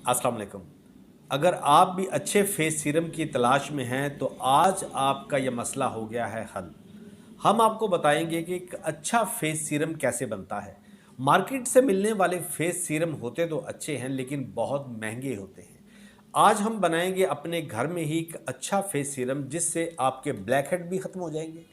अस्सलाम वालेकुम। अगर आप भी अच्छे फेस सीरम की तलाश में हैं तो आज आपका यह मसला हो गया है हल। हम आपको बताएंगे कि एक अच्छा फेस सीरम कैसे बनता है। मार्केट से मिलने वाले फेस सीरम होते तो अच्छे हैं लेकिन बहुत महंगे होते हैं। आज हम बनाएंगे अपने घर में ही एक अच्छा फेस सीरम जिससे आपके ब्लैक हेड भी ख़त्म हो जाएंगे,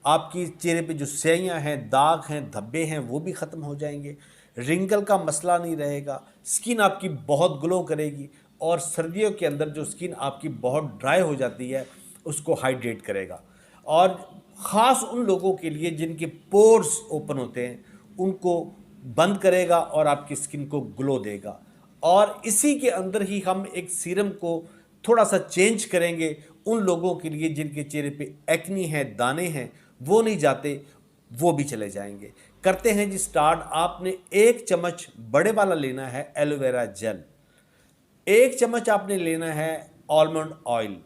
आपकी चेहरे पे जो स्याहियाँ हैं, दाग हैं, धब्बे हैं वो भी ख़त्म हो जाएंगे, रिंकल का मसला नहीं रहेगा, स्किन आपकी बहुत ग्लो करेगी और सर्दियों के अंदर जो स्किन आपकी बहुत ड्राई हो जाती है उसको हाइड्रेट करेगा। और ख़ास उन लोगों के लिए जिनके पोर्स ओपन होते हैं उनको बंद करेगा और आपकी स्किन को ग्लो देगा। और इसी के अंदर ही हम एक सीरम को थोड़ा सा चेंज करेंगे उन लोगों के लिए जिनके चेहरे पे एक्नी है, दाने हैं, वो नहीं जाते, वो भी चले जाएंगे। करते हैं जी स्टार्ट। आपने 1 चम्मच बड़े वाला लेना है एलोवेरा जेल, 1 चम्मच आपने लेना है आलमंड ऑयल,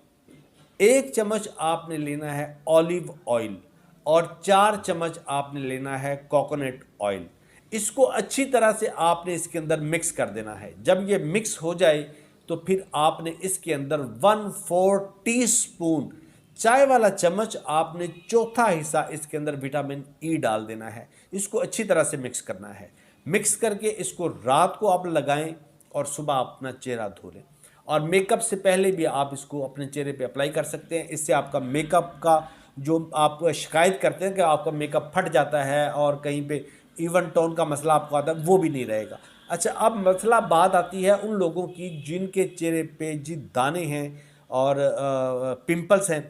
1 चम्मच आपने लेना है ऑलिव ऑयल और 4 चम्मच आपने लेना है कोकोनट ऑयल। इसको अच्छी तरह से आपने इसके अंदर मिक्स कर देना है। जब ये मिक्स हो जाए तो फिर आपने इसके अंदर 1/4 टीस्पून चाय वाला चम्मच आपने चौथा हिस्सा इसके अंदर विटामिन ई डाल देना है। इसको अच्छी तरह से मिक्स करना है। मिक्स करके इसको रात को आप लगाएं और सुबह अपना चेहरा धो लें। और मेकअप से पहले भी आप इसको अपने चेहरे पे अप्लाई कर सकते हैं। इससे आपका मेकअप का जो आप शिकायत करते हैं कि आपका मेकअप फट जाता है और कहीं पे इवन टोन का मसला आपको आता है, वो भी नहीं रहेगा। अच्छा, अब मसला बात आती है उन लोगों की जिनके चेहरे पे जी दाने हैं और पिंपल्स हैं।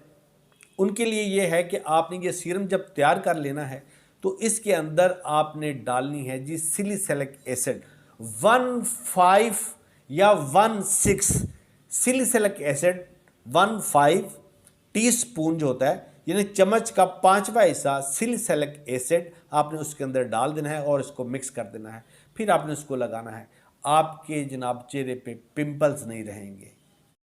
उनके लिए ये है कि आपने ये सीरम जब तैयार कर लेना है तो इसके अंदर आपने डालनी है जी सिलिसैलिक एसिड 1/5 या 1/6 सिलिसैलिक एसिड 1/5 टीस्पून जो होता है, यानी चम्मच का 5वां हिस्सा सिलिसैलिक एसिड आपने उसके अंदर डाल देना है और इसको मिक्स कर देना है। फिर आपने उसको लगाना है। आपके जनाब चेहरे पे पिंपल्स नहीं रहेंगे।